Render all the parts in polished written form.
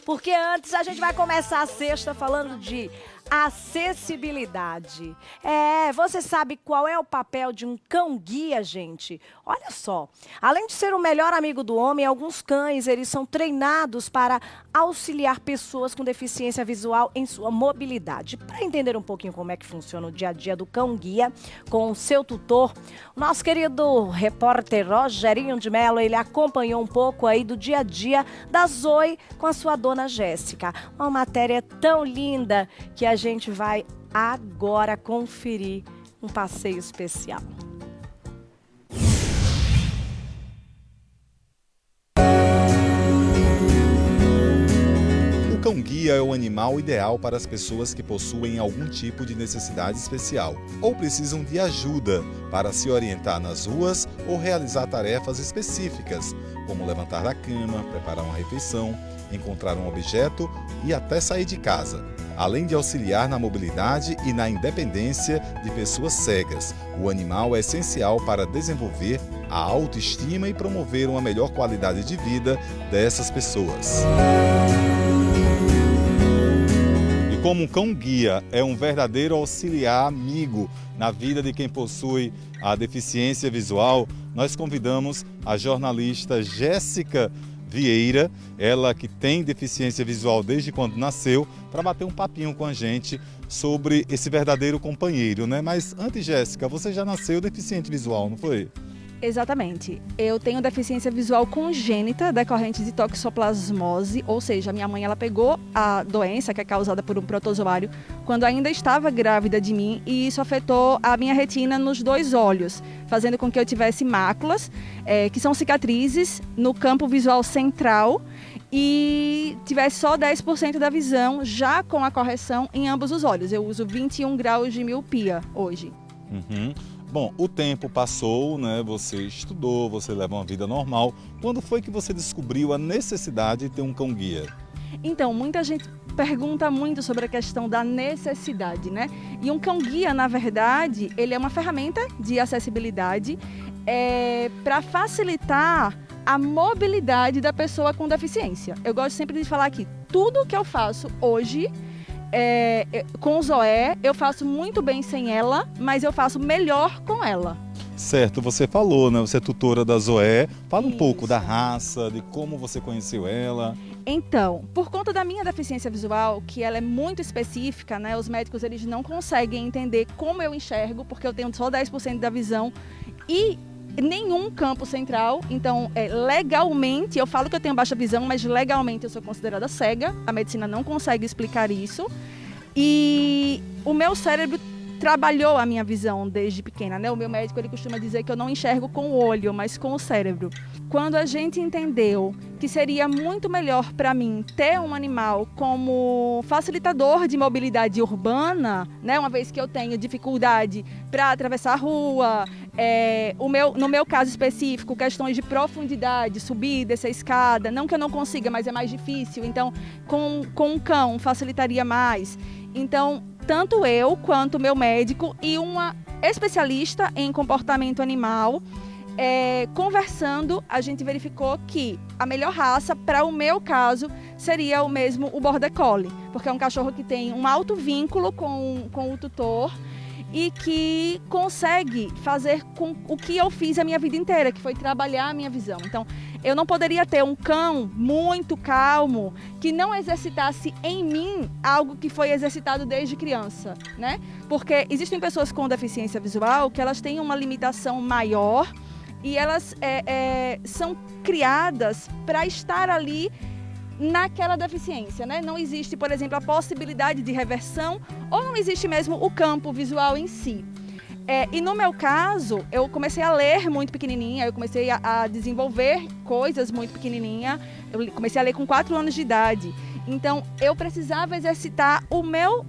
Porque antes a gente vai começar a sexta falando de acessibilidade. Você sabe qual é o papel de um cão-guia, gente? Olha só, além de ser o melhor amigo do homem, alguns cães, eles são treinados para auxiliar pessoas com deficiência visual em sua mobilidade. Para entender um pouquinho como é que funciona o dia a dia do cão-guia com o seu tutor, o nosso querido repórter Rogerinho de Mello, ele acompanhou um pouco aí do dia a dia da Zoe com a sua dona Jéssica. Uma matéria tão linda que a gente vai agora conferir um passeio especial. O cão-guia é o animal ideal para as pessoas que possuem algum tipo de necessidade especial ou precisam de ajuda para se orientar nas ruas ou realizar tarefas específicas, como levantar da cama, preparar uma refeição, encontrar um objeto e até sair de casa. Além de auxiliar na mobilidade e na independência de pessoas cegas, o animal é essencial para desenvolver a autoestima e promover uma melhor qualidade de vida dessas pessoas. E como um cão-guia é um verdadeiro auxiliar amigo na vida de quem possui a deficiência visual, nós convidamos a jornalista Jéssica Vieira, ela que tem deficiência visual desde quando nasceu, para bater um papinho com a gente sobre esse verdadeiro companheiro, né? Mas antes, Jéssica, você já nasceu deficiente visual, não foi? Exatamente. Eu tenho deficiência visual congênita decorrente de toxoplasmose, ou seja, minha mãe ela pegou a doença que é causada por um protozoário quando ainda estava grávida de mim e isso afetou a minha retina nos dois olhos, fazendo com que eu tivesse máculas, que são cicatrizes no campo visual central e tivesse só 10% da visão, já com a correção em ambos os olhos. Eu uso 21 graus de miopia hoje. Bom, o tempo passou, né? Você estudou, você leva uma vida normal. Quando foi que você descobriu a necessidade de ter um cão-guia? Então, muita gente pergunta muito sobre a questão da necessidade, né? E um cão-guia, na verdade, ele é uma ferramenta de acessibilidade para facilitar a mobilidade da pessoa com deficiência. Eu gosto sempre de falar que tudo que eu faço hoje com o Zoé, eu faço muito bem sem ela, mas eu faço melhor com ela. Certo, você falou, né? Você é tutora da Zoé. Fala um Isso. pouco da raça, de como você conheceu ela. Então, por conta da minha deficiência visual, que ela é muito específica, né? Os médicos eles não conseguem entender como eu enxergo, porque eu tenho só 10% da visão e nenhum campo central. Então, legalmente, eu falo que eu tenho baixa visão, mas legalmente eu sou considerada cega. A medicina não consegue explicar isso. E o meu cérebro trabalhou a minha visão desde pequena, né? O meu médico ele costuma dizer que eu não enxergo com o olho, mas com o cérebro. Quando a gente entendeu que seria muito melhor para mim ter um animal como facilitador de mobilidade urbana, né? Uma vez que eu tenho dificuldade para atravessar a rua, no meu caso específico, questões de profundidade, subir, descer a escada, não que eu não consiga, mas é mais difícil, então com um cão facilitaria mais. Então, tanto eu quanto o meu médico e uma especialista em comportamento animal, conversando, a gente verificou que a melhor raça para o meu caso seria o mesmo o Border Collie, porque é um cachorro que tem um alto vínculo com o tutor e que consegue fazer com o que eu fiz a minha vida inteira, que foi trabalhar a minha visão. Então, eu não poderia ter um cão muito calmo que não exercitasse em mim algo que foi exercitado desde criança, né? Porque existem pessoas com deficiência visual que elas têm uma limitação maior e elas são criadas para estar ali naquela deficiência, né? Não existe, por exemplo, a possibilidade de reversão ou não existe mesmo o campo visual em si. E no meu caso, eu comecei a ler muito pequenininha, eu comecei a desenvolver coisas muito pequenininha, eu comecei a ler com 4 anos de idade. Então, eu precisava exercitar o meu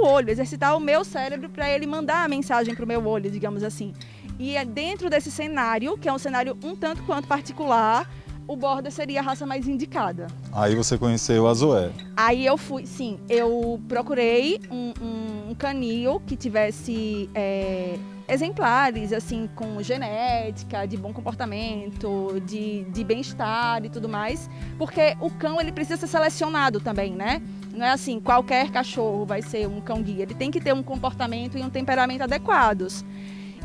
olho, exercitar o meu cérebro para ele mandar a mensagem para o meu olho, digamos assim. E é dentro desse cenário, que é um cenário um tanto quanto particular, o Border seria a raça mais indicada. Aí você conheceu a Zoé. Aí eu fui, sim, eu procurei um canil que tivesse exemplares, assim, com genética, de bom comportamento, de bem-estar e tudo mais, porque o cão, ele precisa ser selecionado também, né? Não é assim, qualquer cachorro vai ser um cão-guia, ele tem que ter um comportamento e um temperamento adequados.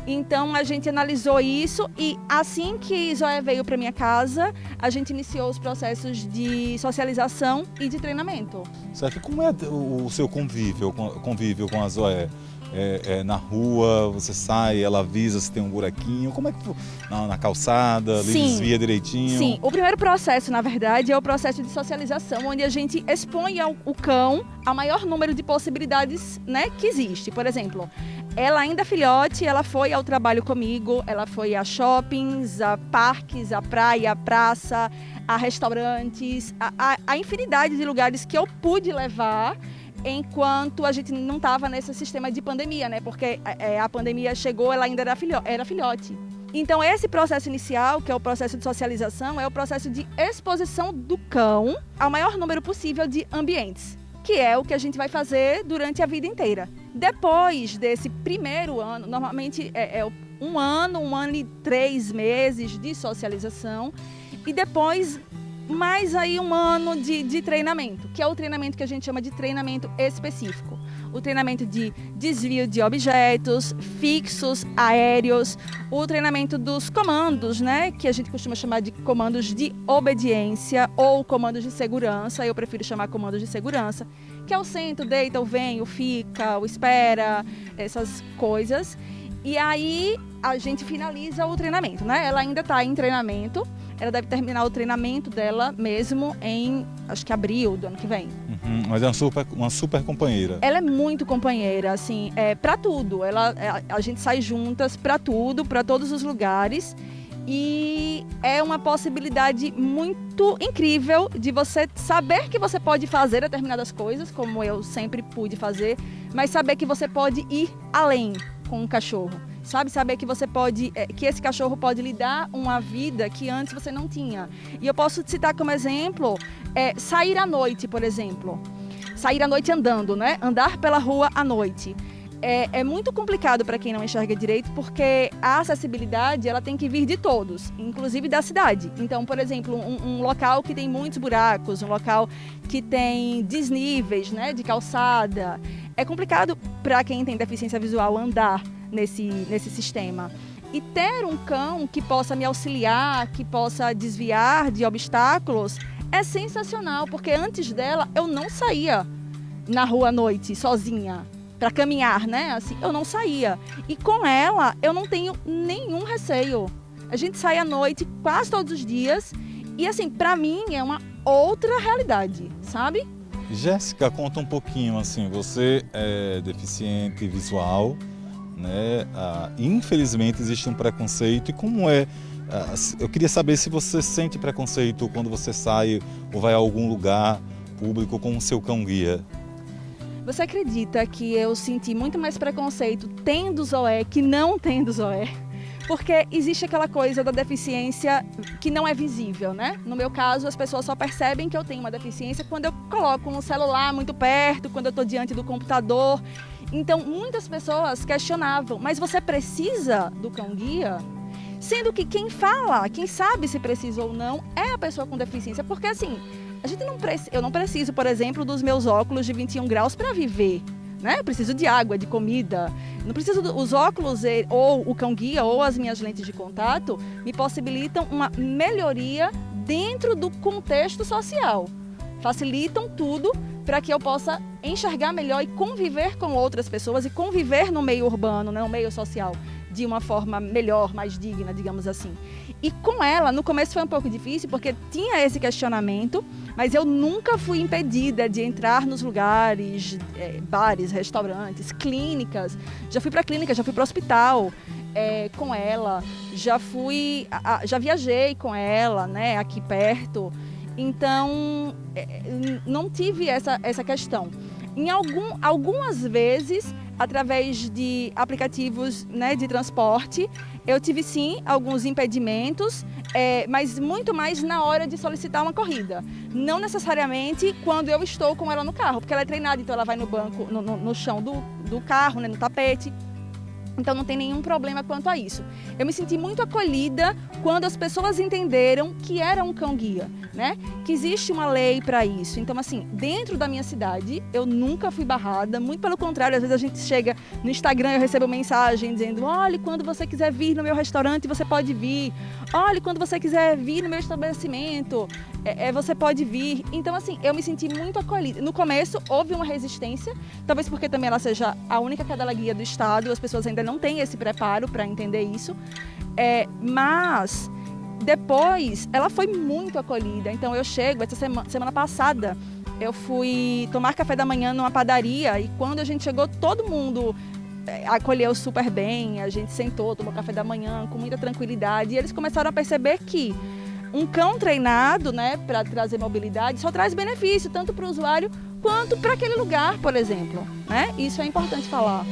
Então a gente analisou isso e assim que Zoé veio para minha casa, a gente iniciou os processos de socialização e de treinamento. Certo? Como é o seu convívio com a Zoé? Na rua, você sai, ela avisa se tem um buraquinho, como é que na calçada, ele desvia direitinho? Sim, o primeiro processo, na verdade, é o processo de socialização, onde a gente expõe o cão ao maior número de possibilidades, né, que existe. Por exemplo, ela ainda filhote, ela foi ao trabalho comigo, ela foi a shoppings, a parques, a praia, a praça, a restaurantes, a infinidade de lugares que eu pude levar enquanto a gente não estava nesse sistema de pandemia, né? Porque a pandemia chegou, ela ainda era filhote. Então esse processo inicial, que é o processo de socialização, é o processo de exposição do cão ao maior número possível de ambientes, que é o que a gente vai fazer durante a vida inteira. Depois desse primeiro ano, normalmente é 1 ano, 1 ano e 3 meses de socialização, e depois mais aí 1 ano de treinamento, que é o treinamento que a gente chama de treinamento específico. O treinamento de desvio de objetos, fixos, aéreos, o treinamento dos comandos, né, que a gente costuma chamar de comandos de obediência ou comandos de segurança, eu prefiro chamar comandos de segurança, que é o senta, o deita, o vem, o fica, o espera, essas coisas. E aí a gente finaliza o treinamento, né? Ela ainda está em treinamento, ela deve terminar o treinamento dela mesmo em, acho que abril do ano que vem. Mas é uma super companheira. Ela é muito companheira, assim, para tudo. A gente sai juntas para tudo, para todos os lugares. E é uma possibilidade muito incrível de você saber que você pode fazer determinadas coisas, como eu sempre pude fazer, mas saber que você pode ir além com um cachorro, sabe? Saber que você pode, que esse cachorro pode lhe dar uma vida que antes você não tinha. E eu posso citar como exemplo, sair à noite, por exemplo. Sair à noite andando, né? Andar pela rua à noite. É muito complicado para quem não enxerga direito, porque a acessibilidade ela tem que vir de todos, inclusive da cidade. Então, por exemplo, um local que tem muitos buracos, um local que tem desníveis, né, de calçada, é complicado para quem tem deficiência visual andar nesse sistema. E ter um cão que possa me auxiliar, que possa desviar de obstáculos, é sensacional, porque antes dela eu não saía na rua à noite sozinha para caminhar, né? Assim, eu não saía. E com ela eu não tenho nenhum receio. A gente sai à noite quase todos os dias e assim, para mim é uma outra realidade, sabe? Jéssica, conta um pouquinho, assim, você é deficiente visual, né? Infelizmente existe um preconceito, e como é? Eu queria saber se você sente preconceito quando você sai ou vai a algum lugar público com o seu cão-guia. Você acredita que eu senti muito mais preconceito tendo Zoé que não tendo Zoé? Porque existe aquela coisa da deficiência que não é visível, né? No meu caso, as pessoas só percebem que eu tenho uma deficiência quando eu coloco um celular muito perto, quando eu estou diante do computador. Então, muitas pessoas questionavam, mas você precisa do cão-guia? Sendo que quem fala, quem sabe se precisa ou não, é a pessoa com deficiência. Porque assim, eu não preciso, por exemplo, dos meus óculos de 21 graus para viver. Né? Eu preciso de água, de comida. Não preciso os óculos ou o cão-guia ou as minhas lentes de contato me possibilitam uma melhoria dentro do contexto social. Facilitam tudo para que eu possa enxergar melhor e conviver com outras pessoas e conviver no meio urbano, né? No meio social, de uma forma melhor, mais digna, digamos assim. E com ela, no começo foi um pouco difícil, porque tinha esse questionamento, mas eu nunca fui impedida de entrar nos lugares, bares, restaurantes, clínicas. Já fui para clínica, já fui para o hospital com ela, já viajei com ela, né, aqui perto. Então, não tive essa questão. Em algumas vezes, através de aplicativos, né, de transporte, eu tive sim alguns impedimentos, mas muito mais na hora de solicitar uma corrida. Não necessariamente quando eu estou com ela no carro, porque ela é treinada, então ela vai no banco, no chão do carro, né, no tapete. Então não tem nenhum problema quanto a isso. Eu me senti muito acolhida quando as pessoas entenderam que era um cão-guia, né? Que existe uma lei para isso. Então, assim, dentro da minha cidade, eu nunca fui barrada. Muito pelo contrário, às vezes a gente chega no Instagram e eu recebo mensagem dizendo: olha, quando você quiser vir no meu restaurante, você pode vir. Olha, quando você quiser vir no meu estabelecimento, você pode vir. Então, assim, eu me senti muito acolhida. No começo, houve uma resistência, talvez porque também ela seja a única cadela guia do estado, as pessoas ainda não têm esse preparo para entender isso. Mas depois, ela foi muito acolhida. Então, eu chego, essa semana passada, eu fui tomar café da manhã numa padaria e quando a gente chegou, todo mundo acolheu super bem, a gente sentou, tomou café da manhã com muita tranquilidade e eles começaram a perceber que um cão treinado, né, para trazer mobilidade só traz benefício tanto para o usuário quanto para aquele lugar, por exemplo, né? Isso é importante falar.